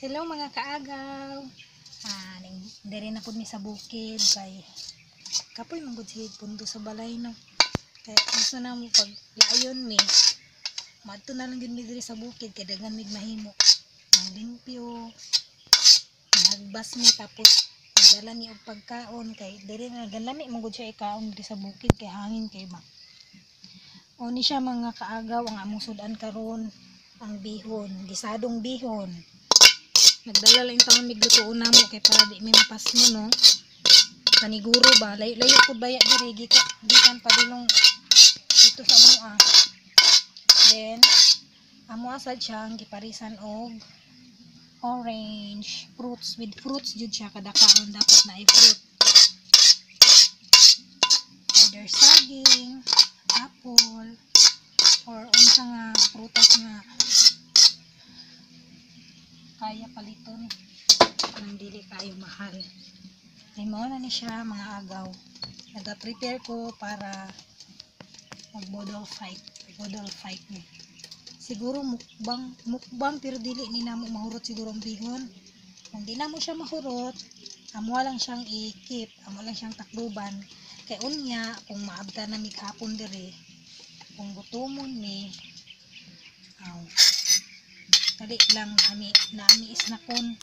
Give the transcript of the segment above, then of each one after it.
Hello mga kaagaw. Diri na pud mi sa bukid kay kapoy manggod si pundo sa balay no. Kay gusto na mo pag layon mi. Madto na lang gyud mi diri sa bukid kay daghan mig mahimo. Ang limpyo. Nagbas mi tapos nagdala ni og pagkaon kay diri na ganami manggod siya ikaon diri sa bukid kay hangin kay ba. O ni siya mga kaagaw ang among sudan karon ang bihon, gisadong bihon. Nagdala lang taon miglutoon namo kay para di may mapasmo no. Paniguro ba layo pud baya diri gikan padulong dito sa amoa. Then amoa sad siya ang giparisan og orange fruits with fruits jud siya kada kaon dapat na ay fruit. Either saging, apple, or unsa nga prutas nga kaya paliton nang dili kayo mahal. Ay mao na ni siya mga agaw. Nag-prepare ko para mag-bodol fight ni. Siguro mukbang pero dili ni namo mahurot siguro ang bihon. Kung di namo siya mahurot, amo lang siyang i-keep, amo lang siyang takluban. Kay unya kung maabta na mighapon diri, kung gutomon ni dali lang nami isnakon.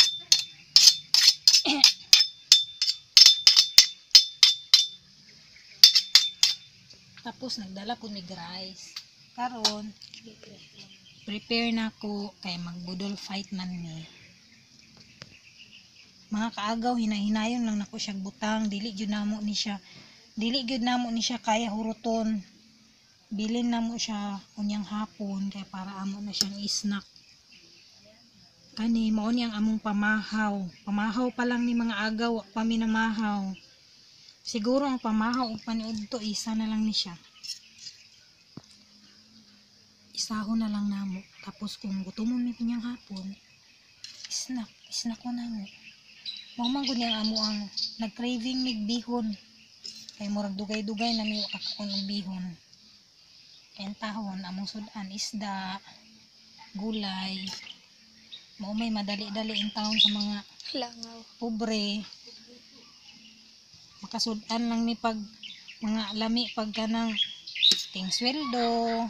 Tapos nagdala po mig rice. Karon prepare na ko kay magbudol fight man ni. Mga kaagaw, hinahinayon lang nako siyang butang, dili gyud namo ni siya kaya huruton. Bilin namo siya unyang hapon kay para amo na siyang snack. Kani mao ni ang among pamahaw pa lang ni mga agaw pa minamahaw. Siguro ang pamahaw ug paniudto isa na lang ni siya, isahon na lang namo. Tapos kung gutomon mi pinyang hapon, snack ko namo. Mao man gud ni ang amo ang nag-craving mig bihon kay murag dugay-dugay na mi kakakon og bihon. Entahon among sudan isda, gulay. Mao may madali-dali in taon sa mga langaw pobre. Makasudan lang ni pag mga lami pag kanang ting sweldo,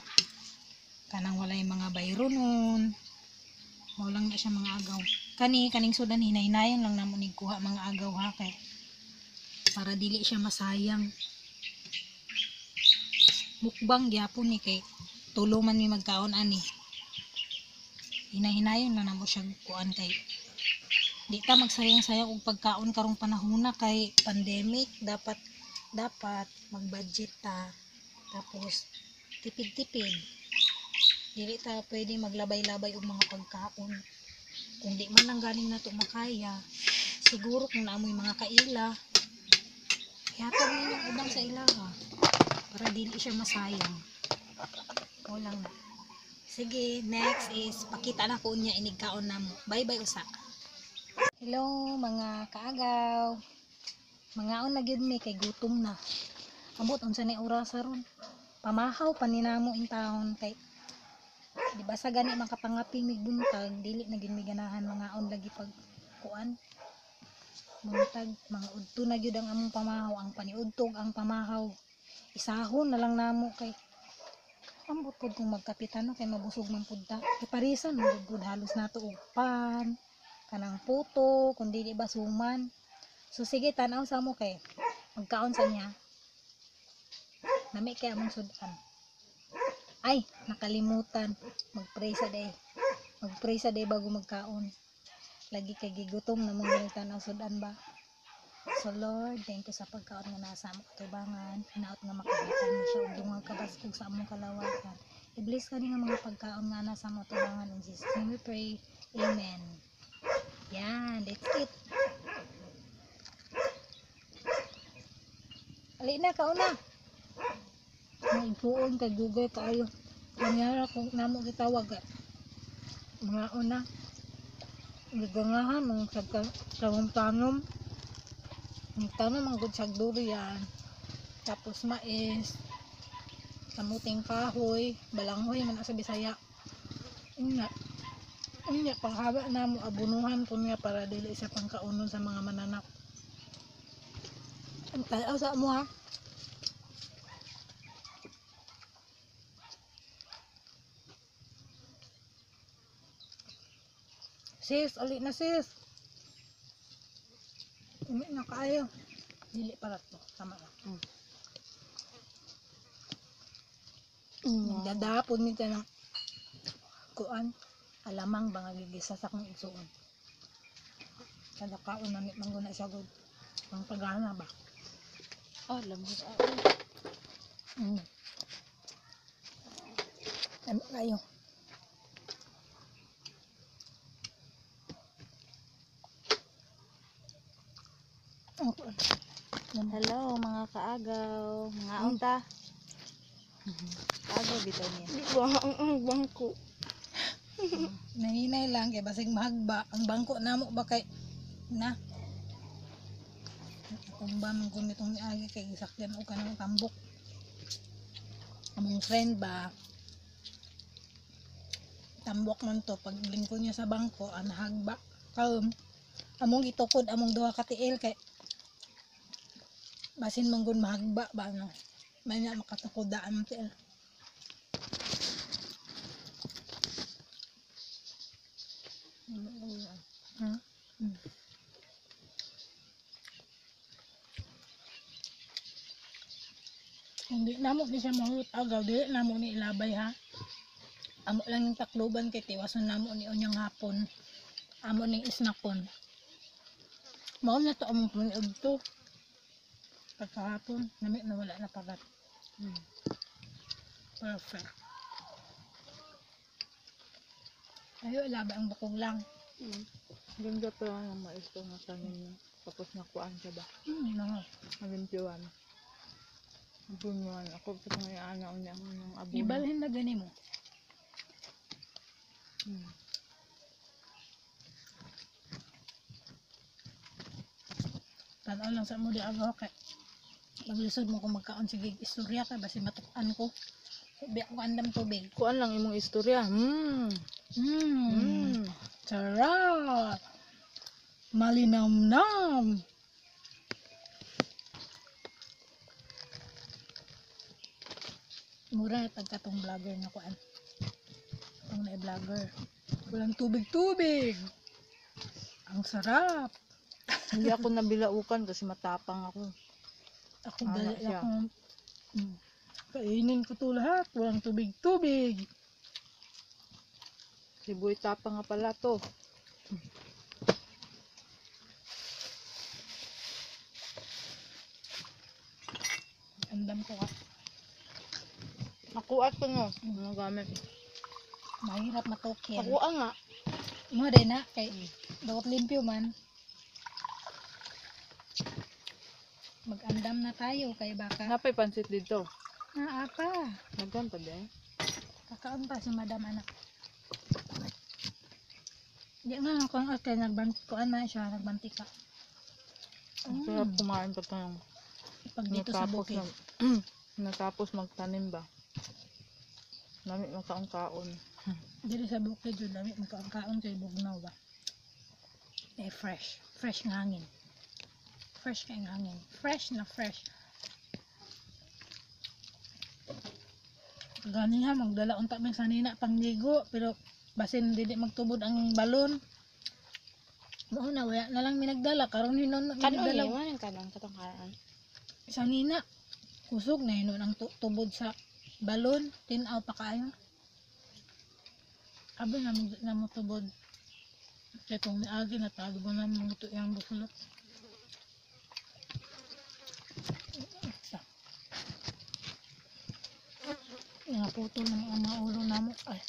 kanang walay mga bayro nun. Mao lang na siya mga agaw. Kaning sudan hinay-hinayon lang namo nig kuha mga agaw ha kay para dili siya masayang. Mukbang gyapon ni kay tulo man mi magkaon ani. Hinahinayon na namo siya kuan kay di ta magsayang-sayang og pagkaon karong panahona kay pandemic. Dapat mag-budget ta, tapos tipid-tipid. Dili ta pwede maglabay-labay og mga pagkaon kung di man lang galing nato makaya. Siguro kung naamoy mga kaila, ihatag ninyo ubang sa ilaha para dili siya masayang. O lang na. Sige, next is pakita na ko niya inigkaon namo. Bye-bye usa. Hello mga kaagaw. Mangaon na gyud mi kay gutom na. Abot unsa ni oras ron? Pamahaw pa ni namo in taon kay di ba sa gani makapangaping mig buntag, dili na gyud mi ganahan mangaon lagi pag kuan. Buntag mga udto na gyud ang among pamahaw, ang paniudtog ang pamahaw. Isahon na lang namo kay ambot pud kung magkapitano kay mabusog man pud ta. Kay parisan gud halos nato og pan, kanang puto, kun dili ba suman. So sige tan-aw sa mo kay magkaon sa niya. Nami kay among sudan. Ay, nakalimutan. Mag-pray sa day bago magkaon. Lagi kay gigutom na mong tan-aw sudan ba. So Lord, thank you sa pagkaon nga nasa among katubangan. Hinaot nga makabitan mo siya ug dungag kabaskog sa among kalawakan. I-bless ka nga mga pagkaon nga nasa among katubangan. In Jesus' name we pray. Amen. Yan, that's it. Ali na, kauna. Nagpuon kay Google kayo. Kanyara kung namo gitawag mga una. Gigangahan mong tanom. Ang tanom ang good sag durian. Tapos mais. Kamuting kahoy. Balanghoy man sa Bisaya. Ina. Unya panghaba na mo abunuhan ko niya para dili siya pangkaunon sa mga mananak. Ang tayo sa mo ha. Sis, uli na sis. Umi na kayo. Dili para to. Tama na. Dadapon mi ng kuan. Alamang ba nga gigisa sa kong igsuon. Kada kaon na ni mangguna siya gud. Ang pagana ba? Oh, lambot. Ano kayo? Hello mga kaagaw, mga unta. Kaagaw bitaw niya. Ang bangko. Nahinay lang kay basig mahagba ang bangko namo ba kay na kung ba man kun itong niagi kay gisakyan o kanang tambok among friend ba tambok man to pag lingko niya sa bangko ang hagba among itukod among duha ka tiil kay basin man gun mahagba ba no may na makatukudaan ang tiil. Hindi namo di siya mahulot agaw, dili namo ni ilabay ha. Amo lang yung takloban kay tiwason namo ni unyang hapon. Amo ning isnakon. Mao na to among punog to. Pagkahapon, nami na wala na pagat. Perfect. Ayo ilabay ang bukog lang. Ganda pa ang mais ko nga tanin niya. Tapos nakuhaan siya ba? No. Nabintiwan. Abunuan. Ako pa nga iaanaw niya ng abuno. Ibalhin na gani mo. Tanaw lang sa mo di agaw kay maglisod mo kung magkaon sige istorya ka basi matukan ko. Biya ko andam tubig. Kuan lang imong istorya. Sarap. Malinamnam. Mura tagkatong vlogger nga kuan. Ang na vlogger. Walang tubig-tubig. Ang sarap. Hindi ako nabilaukan kasi matapang ako. Ako Tama dali siya. akong kainin ko to lahat. Walang tubig-tubig. Si Boy tapang nga pala to. Andam ko ka. Nakuha ko no. Ano gamit? Mahirap matokyan. Nakuha nga. Mo din na kay dapat limpyo man. Mag-andam na tayo kay baka. Napay pansit dito. Apa? Nagkanta din. Kakaon pa si madam anak. Di nga kung okay nagbanti ko na siya nagbanti ka. Ang sarap kumain pagka Pag dito sa bukid. natapos magtanim ba. Nami magkaon-kaon. Dito sa bukid yun dami magkaon kay bugnaw ba. Eh fresh. Fresh nga hangin. Fresh kay hangin. Fresh na fresh. Ganiha magdala unta may sanina pangligo pero basin dili magtubod ang balon. Mao na wala na lang minagdala karon hinon Kanon minagdala ni man kanang katangkaran. sanina. Kusog na hinon ang tubod sa balon, tinaw pa kayo. Abi na mo tubod. Kaya kung niagi na tago na mo ito yung busulot. Puto ng mga ulo na mo. Ay.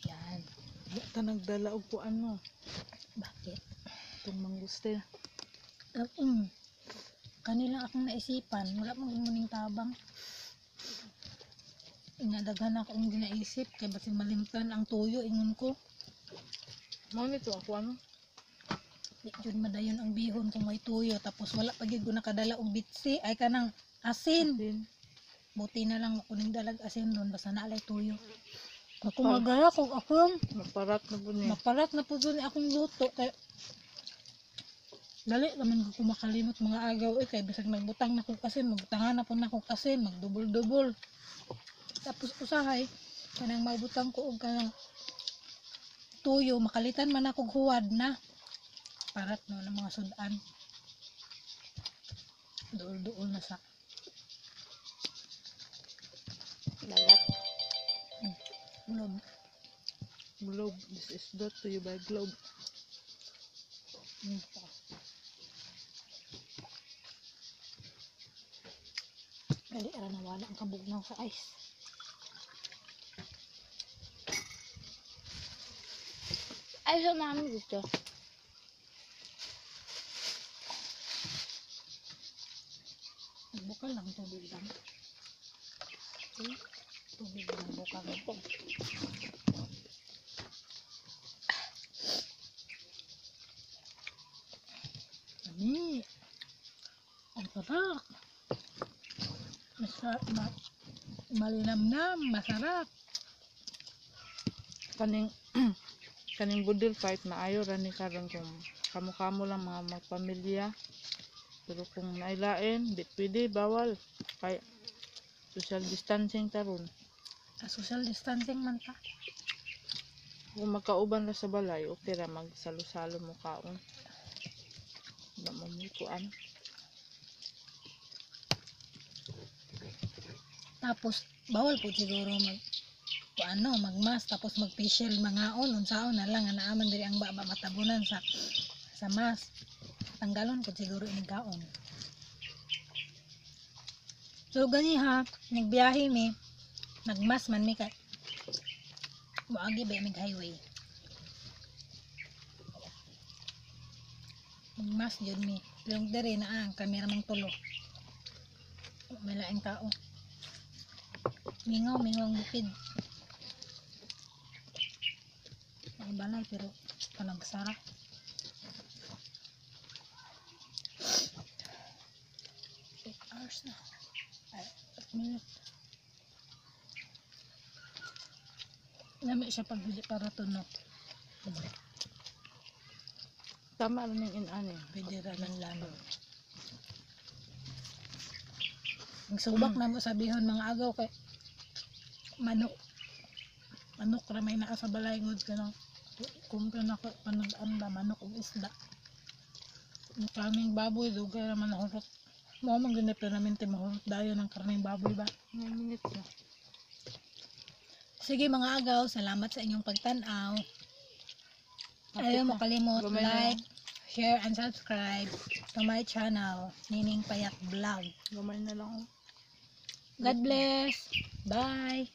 Yan. Di ka nagdala og kuan mo. Bakit? Itong mangustin. Kanila akong naisipan. Wala mong muning tabang. Inadaghan ako ang ginaisip. Kaya basin malimtan ang tuyo. Ingon ko. Mo nito ako ano? Di yun madayon ang bihon kung may tuyo. Tapos wala pagig ko nakadala og bitsi. Ay kanang asin. Din. Buti na lang kuning dalag asin doon. Basta naalay tuyo. Ako magaya kung ako yung Maparat na po niya. maparat na po doon akong luto kay dali naman ko makalimot mga agaw kay bisag nagbutang na kong kasin magbutangan na po na kong kasin magdubol-dubol tapos usahay kanang magbutang ko og kanang tuyo makalitan man akong huwad na parat no ng mga sudan duol-duol na sa Lalat. ulob. Globe. This is brought to you by Globe. Dali ara nawala ang kabugnaw sa ice. Ay, so namin gusto. Bukal lang tubig lang. Tubig lang bukal lang. Ani. Ang sarap. Malinamnam, masarap. Kaning kaning budil fight maayo ra ni karon kung kamo-kamo lang mga magpamilya. Pero kung nailain, di pwede bawal. Kay social distancing taron. Social distancing man ta. Kung magkauban ra sa balay, okay ra magsalo-salo mo kaon. Na mamikuan. Tapos bawal po siguro magmas tapos mag-facial mangaon unsaon na lang nga naaman diri ang baba matabunan sa mas. Tanggalon ko siguro ini kaon. So gani ha, nagbiyahe mi, nagmas man mi kay moagi ba mig highway. Magmas jud mi. Pero diri na ang kamera mang tulo. May laing tao. Mingaw ang bukid. Ang balay pero panagsara. 8 hours na. Ay, 8 minutes. Lami siya pagbili para tunog. Tama ra ning inani. Pwede ra ng lalo. Ang subak na mo sabihon mga agaw kay manok ra may naa sa balay ngod kanang kumpra na ko panag-an ba manok ug isda. Ang kaming baboy dugay ra man nahurot. Mo man ganit permanente mahurot dayon ng karning baboy ba. 9 minutes na. Sige mga agaw, salamat sa inyong pagtan-aw. Ayaw mo kalimot Gamay na like, share and subscribe to my channel, Nining Payat Vlog. Gamay na lang. God bless. Bye.